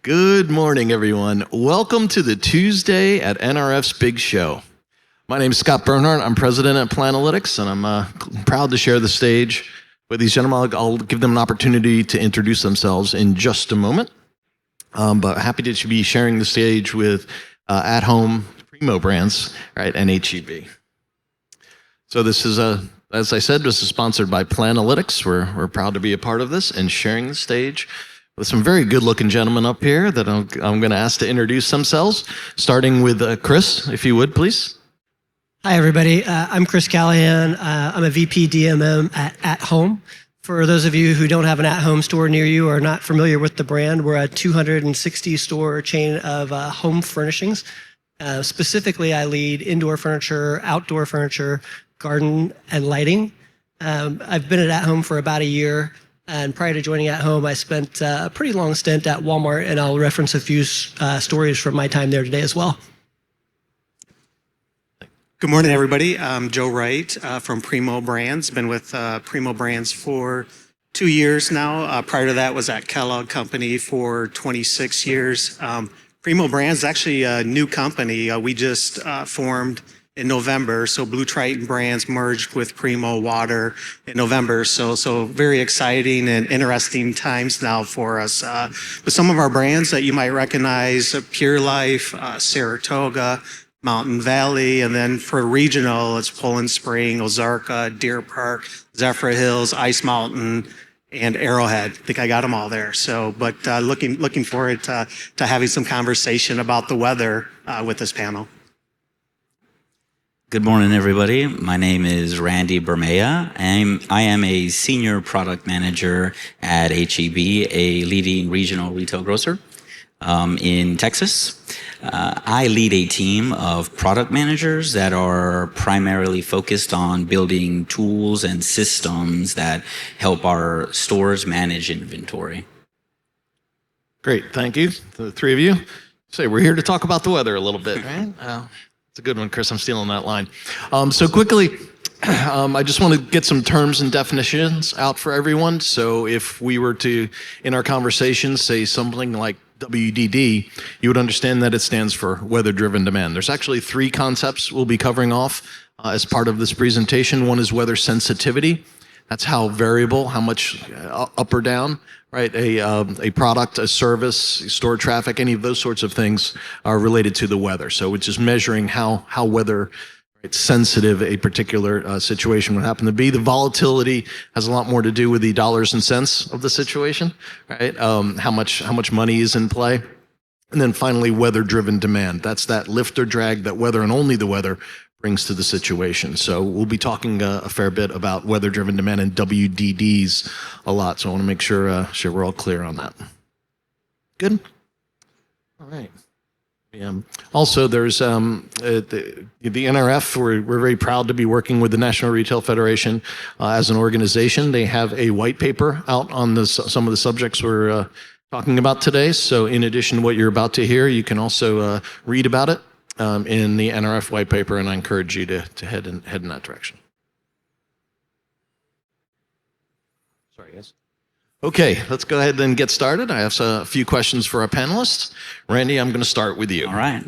Good morning, everyone. Welcome to the Tuesday at NRF's Big Show. My name is Scott Bernhardt. I'm president at Planalytics, and I'm proud to share the stage with these gentlemen. I'll give them an opportunity to introduce themselves in just a moment. But happy to be sharing the stage with at-home Primo Brands, right, and HEB. So this is as I said, this is sponsored by Planalytics. We're proud to be a part of this and sharing the stage with some very good-looking gentlemen up here that I'm going to ask to introduce themselves, starting with Chris, if you would, please. Hi, everybody. I'm Chris Callahan. I'm a VP DMM at Home. For those of you who don't have an at-home store near you or are not familiar with the brand, we're a 260-store chain of home furnishings. Specifically, I lead indoor furniture, outdoor furniture, garden, and lighting. I've been at Home for about a year. And prior to joining At Home, I spent a pretty long stint at Walmart, and I'll reference a few stories from my time there today as well. Good morning, everybody. I'm Joe Wright from Primo Brands. Been with Primo Brands for 2 years now. Prior to that, was at Kellogg Company for 26 years. Primo Brands is actually a new company. We just formed in November. So Blue Triton Brands merged with Primo Water in November. So very exciting and interesting times now for us. With some of our brands that you might recognize, Pure Life, Saratoga, Mountain Valley, and then for regional, it's Poland Spring, Ozarka, Deer Park, Zephyr Hills, Ice Mountain, and Arrowhead. I think I got them all there. So, but looking forward to having some conversation about the weather with this panel. Good morning, everybody. My name is Randy Bermea. I am a senior product manager at HEB, a leading regional retail grocer in Texas. I lead a team of product managers that are primarily focused on building tools and systems that help our stores manage inventory. Great, thank you to the three of you. So we're here to talk about the weather a little bit, right? It's a good one, Chris. I'm stealing that line. So quickly, I just want to get some terms and definitions out for everyone. So if we were to, in our conversation, say something like WDD, you would understand that it stands for weather-driven demand. There's actually three concepts we'll be covering off as part of this presentation. One is weather sensitivity. That's how variable, how much up or down, right? A product, a service, store traffic, any of those sorts of things are related to the weather. So it's just measuring how weather sensitive a particular situation would happen to be. The volatility has a lot more to do with the dollars and cents of the situation, right? How much money is in play. And then finally, weather-driven demand. That's that lift or drag that weather and only the weather brings to the situation. So we'll be talking a fair bit about weather-driven demand and WDDs a lot. So I want to make sure we're all clear on that. Good? All right. Also, there's the NRF. We're very proud to be working with the National Retail Federation as an organization. They have a white paper out on some of the subjects we're talking about today. So in addition to what you're about to hear, you can also read about it in the NRF white paper, and I encourage you to head in that direction. Sorry, guys. Okay, let's go ahead and get started. I have a few questions for our panelists. Randy, I'm going to start with you. All right.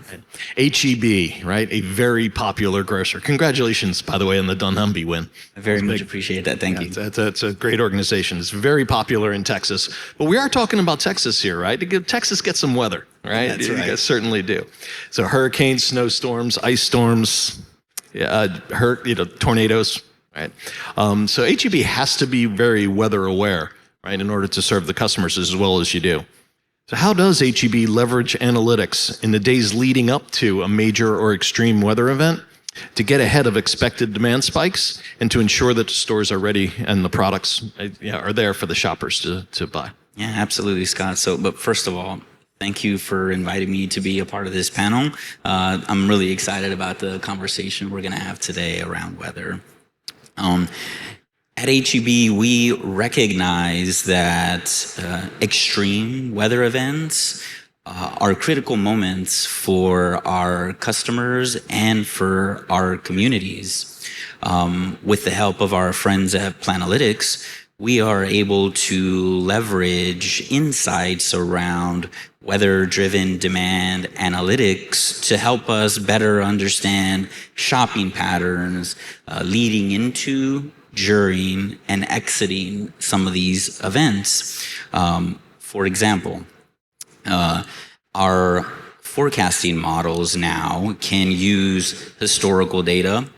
HEB, right? A very popular grocer. Congratulations, by the way, on the dunnhumby win. I very much appreciate that. Thank you. It's a great organization. It's very popular in Texas. But we are talking about Texas here, right? Texas gets some weather, right? That's right. You guys certainly do. So hurricanes, snowstorms, ice storms, tornadoes, right? So HEB has to be very weather aware, right, in order to serve the customers as well as you do. So how does HEB leverage analytics in the days leading up to a major or extreme weather event to get ahead of expected demand spikes and to ensure that the stores are ready and the products are there for the shoppers to buy? Yeah, absolutely, Scott. But first of all, thank you for inviting me to be a part of this panel. I'm really excited about the conversation we're going to have today around weather. At HEB, we recognize that extreme weather events are critical moments for our customers and for our communities. With the help of our friends at Planalytics, we are able to leverage insights around weather-driven demand analytics to help us better understand shopping patterns leading into, during, and exiting some of these events. For example, our forecasting models now can use historical data,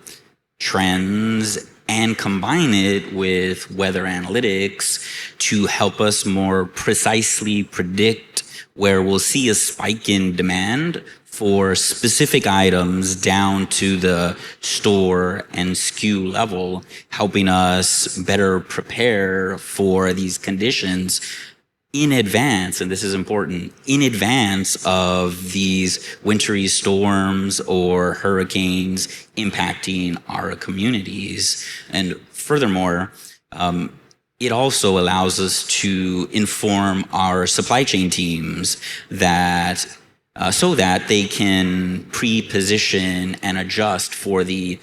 trends, and combine it with weather analytics to help us more precisely predict where we'll see a spike in demand for specific items down to the store and SKU level, helping us better prepare for these conditions in advance, and this is important, in advance of these wintry storms or hurricanes impacting our communities. And furthermore, it also allows us to inform our supply chain teams that so that they can pre-position and adjust for the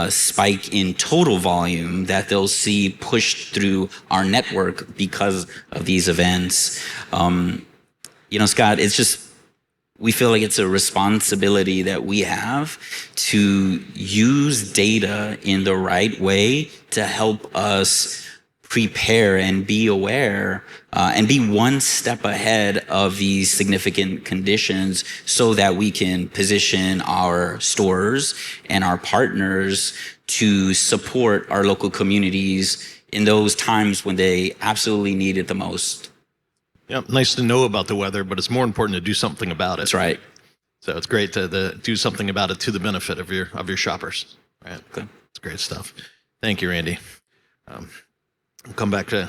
spike in total volume that they'll see pushed through our network because of these events. Scott, it's just, we feel like it's a responsibility that we have to use data in the right way to help us prepare and be aware and be one step ahead of these significant conditions so that we can position our stores and our partners to support our local communities in those times when they absolutely need it the most. Yeah, nice to know about the weather, but it's more important to do something about it. That's right. So it's great to do something about it to the benefit of your shoppers. Right. Okay. It's great stuff. Thank you, Randy. We'll come back to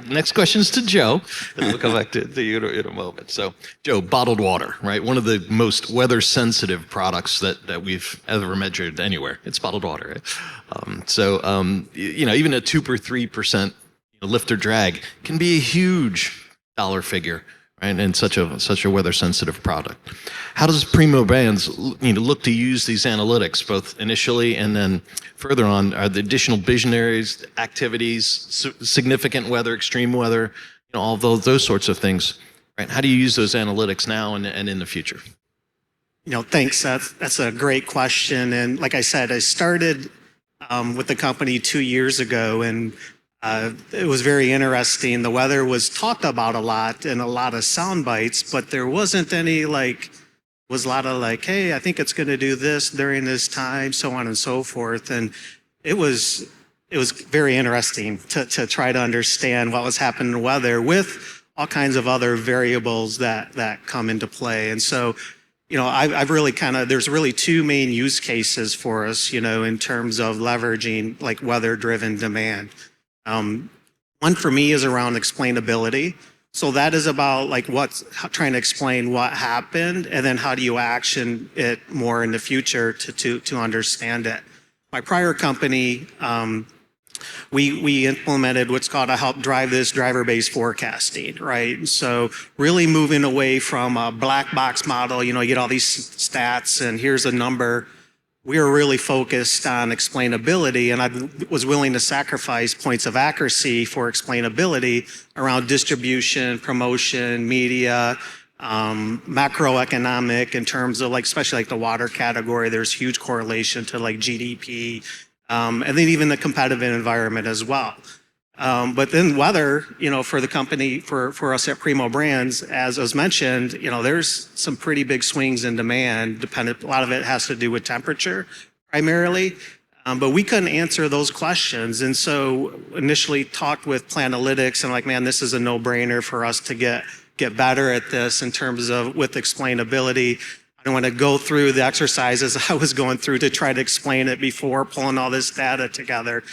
next questions to Joe, and we'll come back to you in a moment. So, Joe, bottled water, right? One of the most weather-sensitive products that we've ever measured anywhere. It's bottled water, right? Even a 2 or 3% lift or drag can be a huge dollar figure, right? And such a weather-sensitive product. How does Primo Brands look to use these analytics, both initially and then further on? Are the additional visionaries, activities, significant weather, extreme weather, all those sorts of things, right? How do you use those analytics now and in the future? Thanks. That's a great question. And like I said, I started with the company 2 years ago, and it was very interesting. The weather was talked about a lot and a lot of sound bites, but there wasn't any was a lot of hey, I think it's going to do this during this time, so on and so forth. And it was very interesting to try to understand what was happening in weather with all kinds of other variables that come into play. And so, I've really there's really two main use cases for us, in terms of leveraging weather-driven demand. One for me is around explainability. So that is about trying to explain what happened, and then how do you action it more in the future to understand it. My prior company, we implemented what's called a help drive this driver-based forecasting, right? So really moving away from a black box model, you get all these stats and here's a number. We were really focused on explainability, and I was willing to sacrifice points of accuracy for explainability around distribution, promotion, media, macroeconomic in terms of especially the water category. There's huge correlation to GDP, and then even the competitive environment as well. But then weather, for the company, for us at Primo Brands, as was mentioned, there's some pretty big swings in demand. A lot of it has to do with temperature primarily, but we couldn't answer those questions. And so initially talked with Planalytics and man, this is a no-brainer for us to get better at this in terms of with explainability. I don't want to go through the exercises I was going through to try to explain it before pulling all this data together.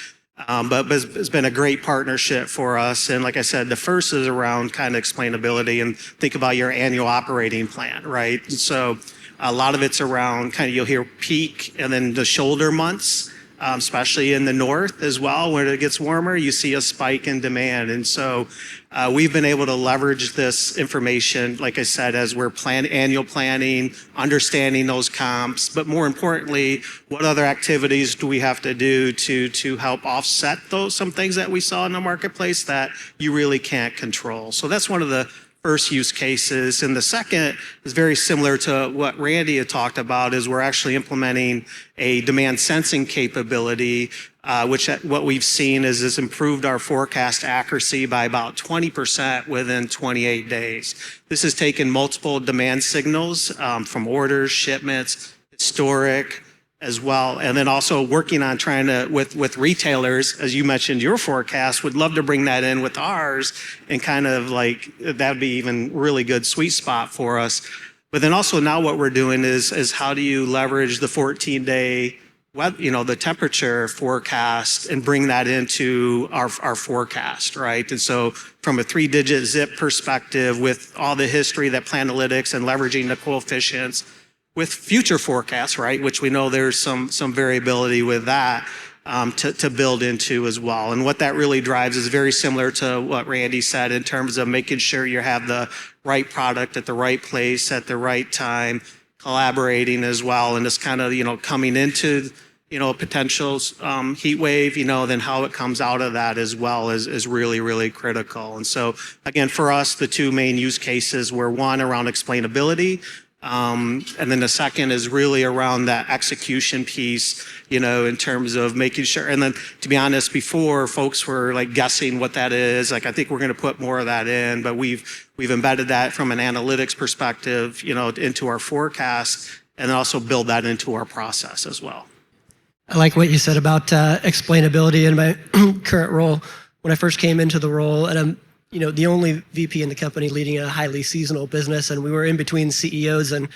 But it's been a great partnership for us. And like I said, the first is around explainability, and think about your annual operating plan, right? And so a lot of it's around you'll hear peak and then the shoulder months, especially in the north as well. When it gets warmer, you see a spike in demand. And so we've been able to leverage this information, like I said, as we're annual planning, understanding those comps, but more importantly, what other activities do we have to do to help offset some things that we saw in the marketplace that you really can't control. So that's one of the first use cases. And the second is very similar to what Randy had talked about, is we're actually implementing a demand sensing capability, which what we've seen is has improved our forecast accuracy by about 20% within 28 days. This has taken multiple demand signals from orders, shipments, historic, as well. And then also working on trying to, with retailers, as you mentioned, your forecast, would love to bring that in with ours and kind of like, that'd be even really good sweet spot for us. But then also now what we're doing is how do you leverage the 14-day the temperature forecast and bring that into our forecast, right? And so from a 3-digit zip perspective, with all the history that Planalytics and leveraging the coefficients, with future forecasts, right, which we know there's some variability with that to build into as well. And what that really drives is very similar to what Randy said in terms of making sure you have the right product at the right place at the right time, collaborating as well, and just kind of coming into a potential heat wave, then how it comes out of that as well is really, really critical. And so again, for us, the two main use cases were one around explainability. And then the second is really around that execution piece, in terms of making sure. And then, to be honest, before folks were like guessing what that is, like I think we're going to put more of that in, but we've embedded that from an analytics perspective, into our forecast, and then also build that into our process as well. I like what you said about explainability in my current role. When I first came into the role, and I'm the only VP in the company leading a highly seasonal business, and we were in between CEOs, and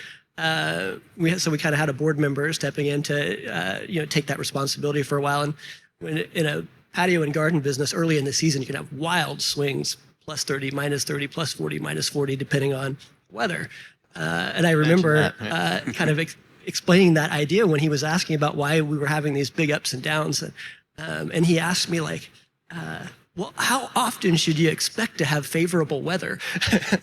we kind of had a board member stepping in to take that responsibility for a while. And when in a patio and garden business, early in the season, you can have wild swings, +30, -30, +40, -40, depending on weather. And I remember kind of explaining that idea when he was asking about why we were having these big ups and downs, and he asked me like, well, how often should you expect to have favorable weather?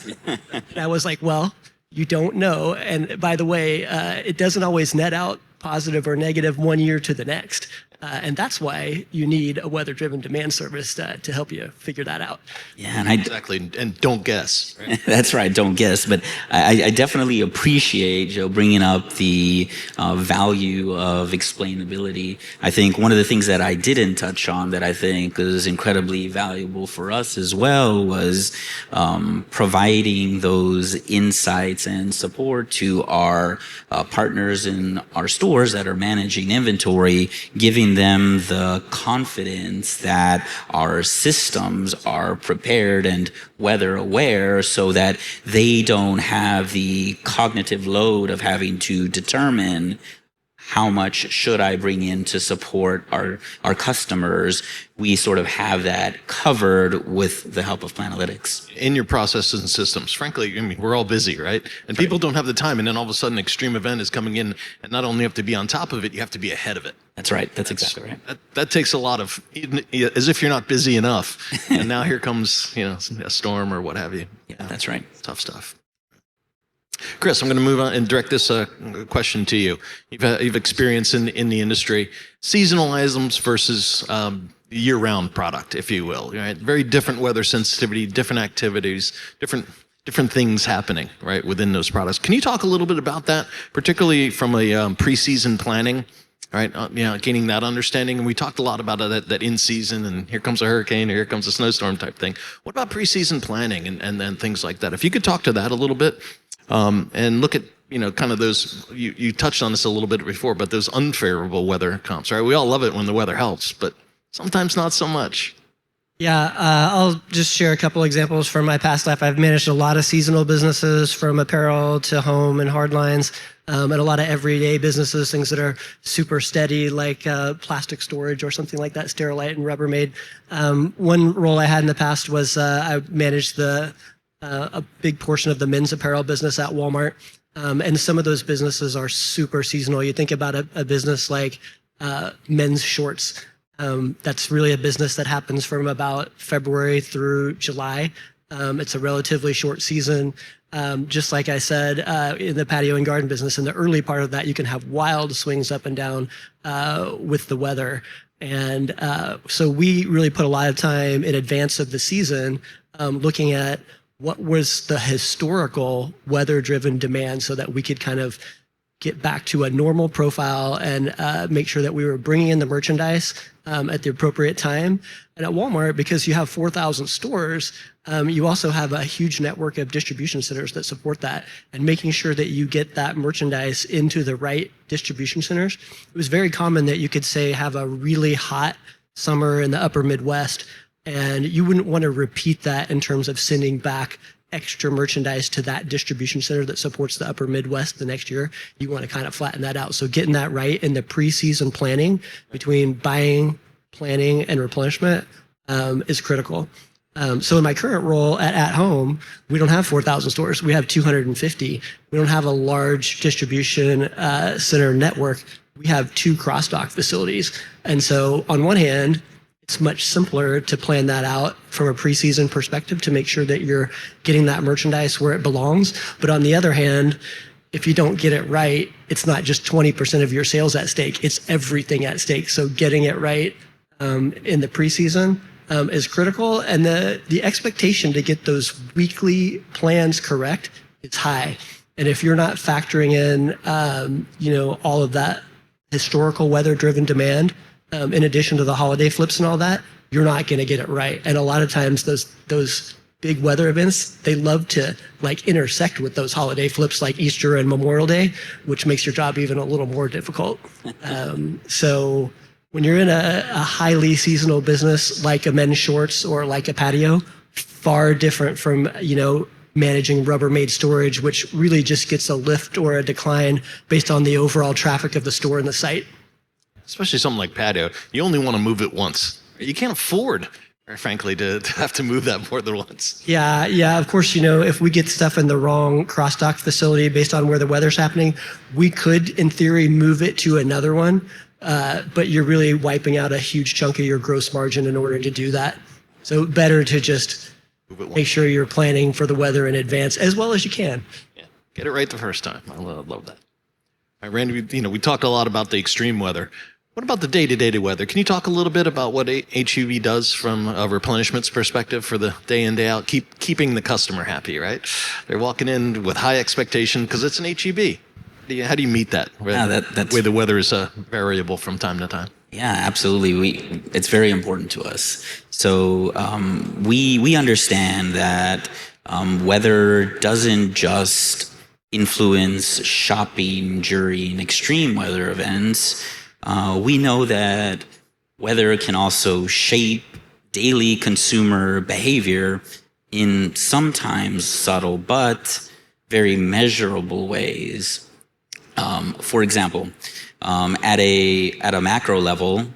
And I was like, well, you don't know. And by the way, it doesn't always net out positive or negative one year to the next. And that's why you need a weather-driven demand service to help you figure that out. Yeah, and Exactly, and don't guess. Right? That's right, don't guess. But I definitely appreciate Joe bringing up the value of explainability. I think one of the things that I didn't touch on that I think is incredibly valuable for us as well was providing those insights and support to our partners in our stores that are managing inventory, giving them the confidence that our systems are prepared and weather aware so that they don't have the cognitive load of having to determine how much should I bring in to support our customers. We sort of have that covered with the help of Planalytics. In your processes and systems, frankly, I mean, we're all busy, right? And people don't have the time, and then all of a sudden, an extreme event is coming in, and not only have to be on top of it, you have to be ahead of it. That's right. That's exactly right. That takes a lot of, as if you're not busy enough, and now here comes, a storm or what have you. Yeah, that's right. Tough stuff. Chris, I'm going to move on and direct this question to you. You've experience in the industry, seasonal items versus year-round product, if you will. Right? Very different weather sensitivity, different activities, different things happening right within those products. Can you talk a little bit about that, particularly from a preseason planning? Right, gaining that understanding, and we talked a lot about that in season, and here comes a hurricane, or here comes a snowstorm type thing. What about preseason planning and then things like that? If you could talk to that a little bit, and look at kind of those. You touched on this a little bit before, but those unfavorable weather comps. Right, we all love it when the weather helps, but sometimes not so much. Yeah, I'll just share a couple examples from my past life. I've managed a lot of seasonal businesses, from apparel to home and hard lines, and a lot of everyday businesses, things that are super steady, like plastic storage or something like that, Sterilite and Rubbermaid. One role I had in the past was I managed a big portion of the men's apparel business at Walmart, and some of those businesses are super seasonal. You think about a business like men's shorts. That's really a business that happens from about February through July. It's a relatively short season. Just like I said, in the patio and garden business, in the early part of that, you can have wild swings up and down with the weather. And so we really put a lot of time in advance of the season looking at what was the historical weather-driven demand so that we could kind of get back to a normal profile and make sure that we were bringing in the merchandise at the appropriate time. And at Walmart, because you have 4,000 stores, you also have a huge network of distribution centers that support that. And making sure that you get that merchandise into the right distribution centers. It was very common that you could say have a really hot summer in the upper Midwest, and you wouldn't want to repeat that in terms of sending back extra merchandise to that distribution center that supports the upper Midwest the next year. You want to kind of flatten that out. So getting that right in the pre-season planning between buying, planning, and replenishment is critical. So in my current role at home, we don't have 4,000 stores. We have 250. We don't have a large distribution center network. We have 2 cross-dock facilities. And so on one hand, it's much simpler to plan that out from a preseason perspective to make sure that you're getting that merchandise where it belongs. But on the other hand, if you don't get it right, it's not just 20% of your sales at stake, it's everything at stake. So getting it right in the preseason is critical. And the expectation to get those weekly plans correct is high. And if you're not factoring in, all of that historical weather-driven demand, in addition to the holiday flips and all that, you're not going to get it right. And a lot of times those big weather events, they love to intersect with those holiday flips like Easter and Memorial Day, which makes your job even a little more difficult. So when you're in a highly seasonal business like a men's shorts or like a patio, far different from, managing Rubbermaid storage, which really just gets a lift or a decline based on the overall traffic of the store and the site. Especially something like patio, you only want to move it once. You can't afford, frankly, to have to move that more than once. Yeah. Of course, if we get stuff in the wrong cross-dock facility based on where the weather's happening, we could, in theory, move it to another one. But you're really wiping out a huge chunk of your gross margin in order to do that. So better to just make sure you're planning for the weather in advance as well as you can. Yeah, get it right the first time. I love that. All right, Randy, we talked a lot about the extreme weather. What about the day-to-day weather? Can you talk a little bit about what HEB does from a replenishment's perspective for the day in, day out, keeping the customer happy, right? They're walking in with high expectation because it's an HEB. How do you meet that? That's where the weather is variable from time to time. Yeah, absolutely. It's very important to us. So we understand that weather doesn't just influence shopping during extreme weather events. We know that weather can also shape daily consumer behavior in sometimes subtle but very measurable ways. For example, at a macro level,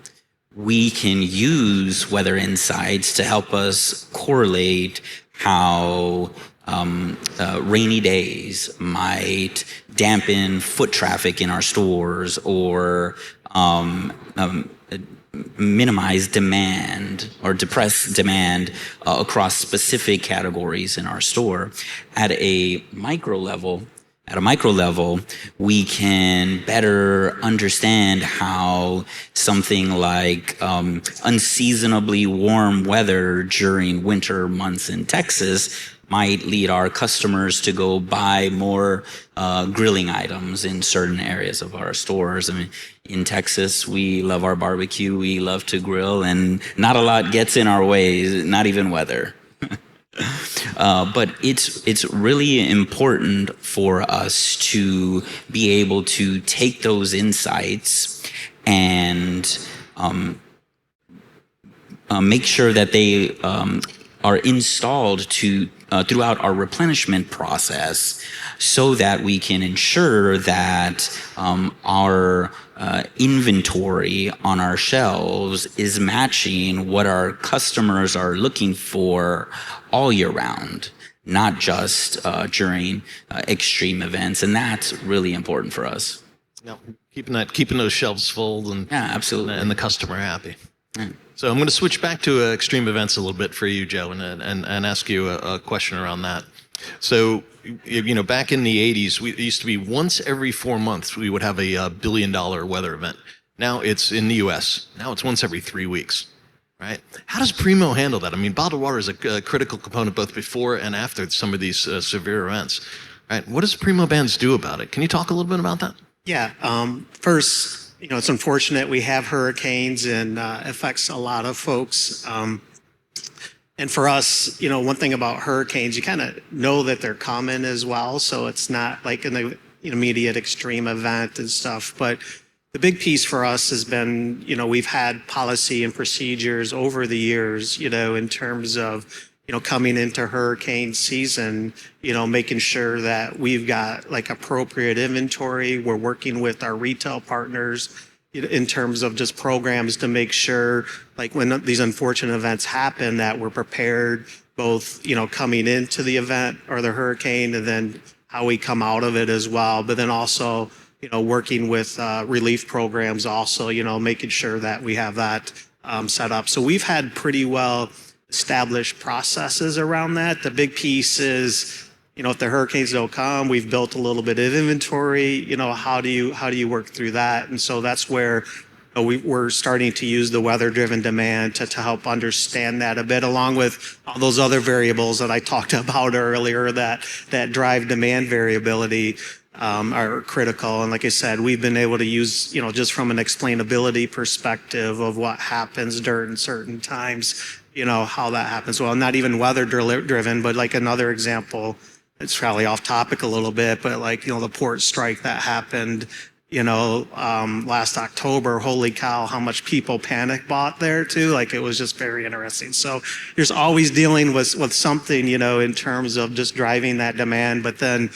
we can use weather insights to help us correlate how rainy days might dampen foot traffic in our stores or minimize demand or depress demand across specific categories in our store. At a micro level, we can better understand how something like unseasonably warm weather during winter months in Texas might lead our customers to go buy more grilling items in certain areas of our stores. I mean, in Texas, we love our barbecue, we love to grill, and not a lot gets in our way, not even weather. But it's really important for us to be able to take those insights and make sure that they are installed throughout our replenishment process, so that we can ensure that our inventory on our shelves is matching what our customers are looking for all year round, not just during extreme events. And that's really important for us. Yeah, keeping those shelves full and yeah, absolutely, and the customer happy. Yeah. So I'm going to switch back to extreme events a little bit for you, Joe, and ask you a question around that. So, back in the 80s, it used to be once every 4 months we would have a $1 billion weather event. Now it's in the U.S. Now it's once every 3 weeks. right? How does Primo handle that? I mean, bottled water is a critical component both before and after some of these severe events, right? What does Primo Brands do about it? Can you talk a little bit about that? Yeah. First, it's unfortunate we have hurricanes and affects a lot of folks. And for us, one thing about hurricanes, you kind of know that they're coming as well. So it's not like an immediate extreme event and stuff. But the big piece for us has been, we've had policy and procedures over the years, in terms of, coming into hurricane season, making sure that we've got like appropriate inventory. We're working with our retail partners in terms of just programs to make sure, like when these unfortunate events happen, that we're prepared both, coming into the event or the hurricane and then how we come out of it as well. But then also, working with relief programs also, making sure that we have that set up. So we've had pretty well established processes around that. The big piece is, if the hurricanes don't come, we've built a little bit of inventory. How do you work through that? And so that's where we're starting to use the weather-driven demand to help understand that a bit, along with all those other variables that I talked about earlier that drive demand variability are critical. And like I said, we've been able to use, just from an explainability perspective of what happens during certain times, how that happens. Well, not even weather-driven, but like another example, it's probably off topic a little bit, but like, the port strike that happened, last October, holy cow, how much people panic bought there too. Like it was just very interesting. So there's always dealing with something, in terms of just driving that demand. But then,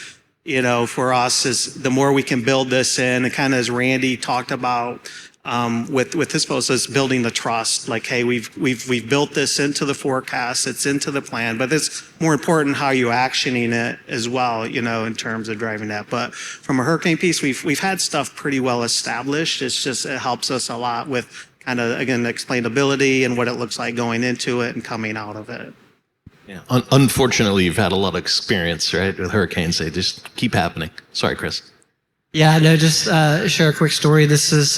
for us is the more we can build this in, and kind of as Randy talked about, with his folks, is building the trust. Like, hey, we've built this into the forecast, it's into the plan, but it's more important how you actioning it as well, in terms of driving that. But from a hurricane piece, we've had stuff pretty well established. It's just, it helps us a lot with kind of, again, explainability and what it looks like going into it and coming out of it. Yeah. Unfortunately, you've had a lot of experience, right, with hurricanes. They just keep happening. Sorry, Chris. Yeah, no, just share a quick story. This is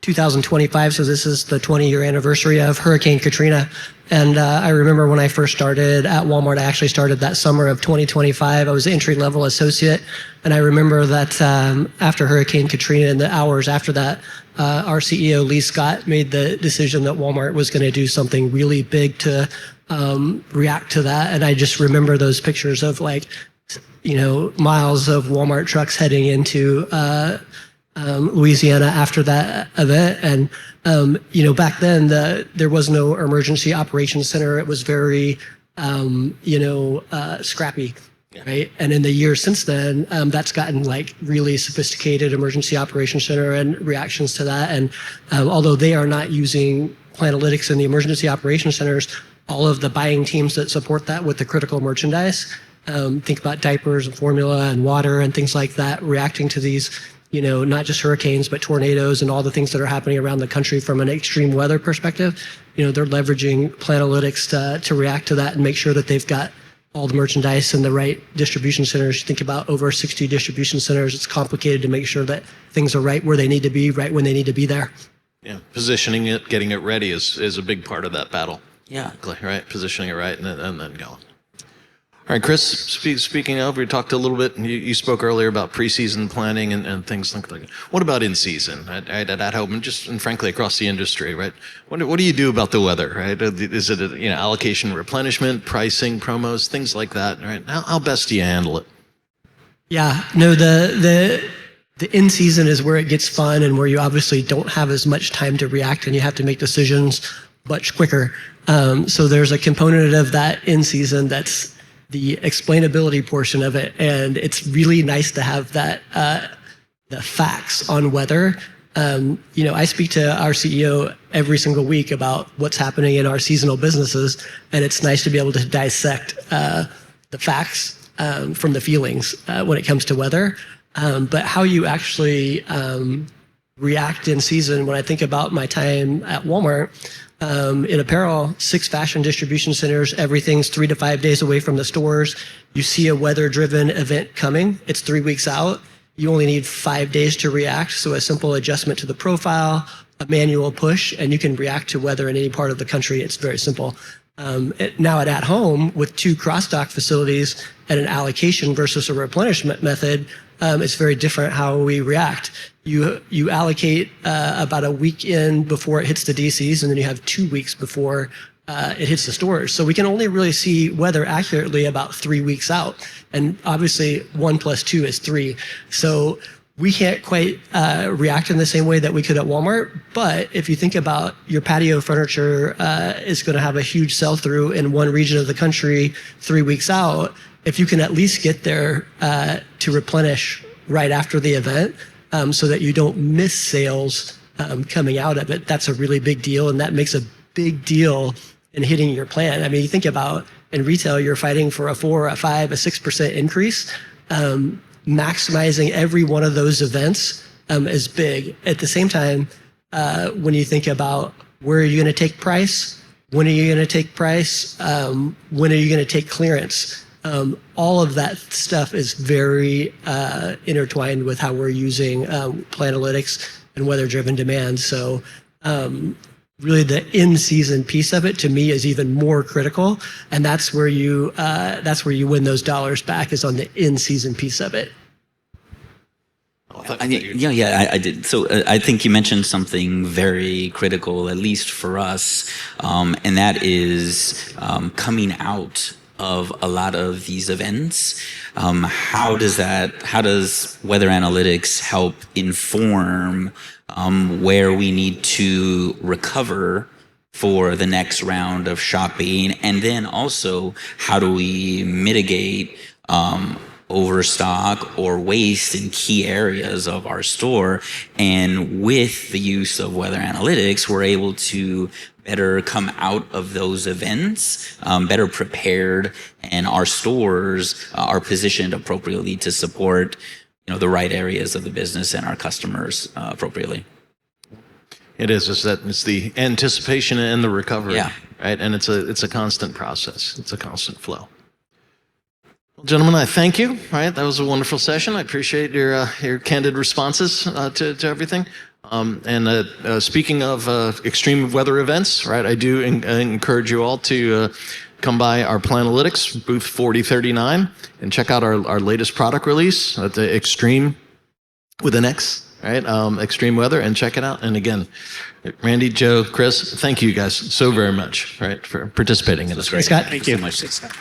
2025, so this is the 20-year anniversary of Hurricane Katrina. And I remember when I first started at Walmart, I actually started that summer of 2025. I was an entry-level associate, and I remember that after Hurricane Katrina and the hours after that, our CEO, Lee Scott, made the decision that Walmart was going to do something really big to react to that. And I just remember those pictures of miles of Walmart trucks heading into Louisiana after that event. And, back then there was no emergency operations center. It was very, scrappy. Yeah. Right. And in the years since then, that's gotten like really sophisticated emergency operations center and reactions to that. And although they are not using Planalytics in the emergency operations centers, all of the buying teams that support that with the critical merchandise, think about diapers and formula and water and things like that, reacting to these, not just hurricanes, but tornadoes and all the things that are happening around the country from an extreme weather perspective. They're leveraging Planalytics to react to that and make sure that they've got all the merchandise in the right distribution centers. You think about over 60 distribution centers. It's complicated to make sure that things are right where they need to be, right when they need to be there. Yeah, positioning it, getting it ready is a big part of that battle. Yeah. Right, positioning it right and then going. All right, Chris, speaking of, we talked a little bit, and you spoke earlier about preseason planning and things like that. What about in season at home and frankly across the industry, right? What do you do about the weather, right? Is it allocation, replenishment, pricing, promos, things like that, right? How best do you handle it? Yeah, no, the in season is where it gets fun and where you obviously don't have as much time to react and you have to make decisions much quicker. So there's a component of that in season that's the explainability portion of it, and it's really nice to have that the facts on weather. I speak to our CEO every single week about what's happening in our seasonal businesses, and it's nice to be able to dissect the facts from the feelings when it comes to weather. But how you actually react in season, when I think about my time at Walmart, in apparel, 6 fashion distribution centers, everything's 3 to 5 days away from the stores. You see a weather-driven event coming, it's 3 weeks out. You only need 5 days to react. So a simple adjustment to the profile, a manual push, and you can react to weather in any part of the country. It's very simple. Now at home, with 2 cross-dock facilities and an allocation versus a replenishment method, it's very different how we react. You allocate about a week in before it hits the DCs, and then you have 2 weeks before it hits the stores. So we can only really see weather accurately about 3 weeks out. And obviously 1 + 2 is 3. So we can't quite react in the same way that we could at Walmart. But if you think about your patio furniture is going to have a huge sell-through in one region of the country 3 weeks out, if you can at least get there to replenish right after the event so that you don't miss sales coming out of it, that's a really big deal. And that makes a big deal in hitting your plan. I mean, you think about in retail, you're fighting for a 4, a 5, a 6% increase. Maximizing every one of those events is big. At the same time, when you think about where are you going to take price, when are you going to take price, when are you going to take clearance, all of that stuff is very intertwined with how we're using Planalytics and weather-driven demand. So really the in-season piece of it to me is even more critical, and that's where you win those dollars back, is on the in-season piece of it. I did. So I think you mentioned something very critical, at least for us, and that is coming out of a lot of these events. How does weather analytics help inform where we need to recover for the next round of shopping? And then also, how do we mitigate overstock or waste in key areas of our store? And with the use of weather analytics, we're able to better come out of those events, better prepared, and our stores are positioned appropriately to support the right areas of the business and our customers appropriately. It's the anticipation and the recovery, Yeah. right? And it's a constant process. It's a constant flow. Well, gentlemen, I thank you. Right, that was a wonderful session. I appreciate your candid responses to everything. Speaking of extreme weather events, right? I do encourage you all to come by our Planalytics booth 4039 and check out our latest product release at the Extreme with an X, right? Extreme weather, and check it out. And again, Randy, Joe, Chris, thank you guys so very much, right, for participating in this. Great. Scott. Thank you. So much.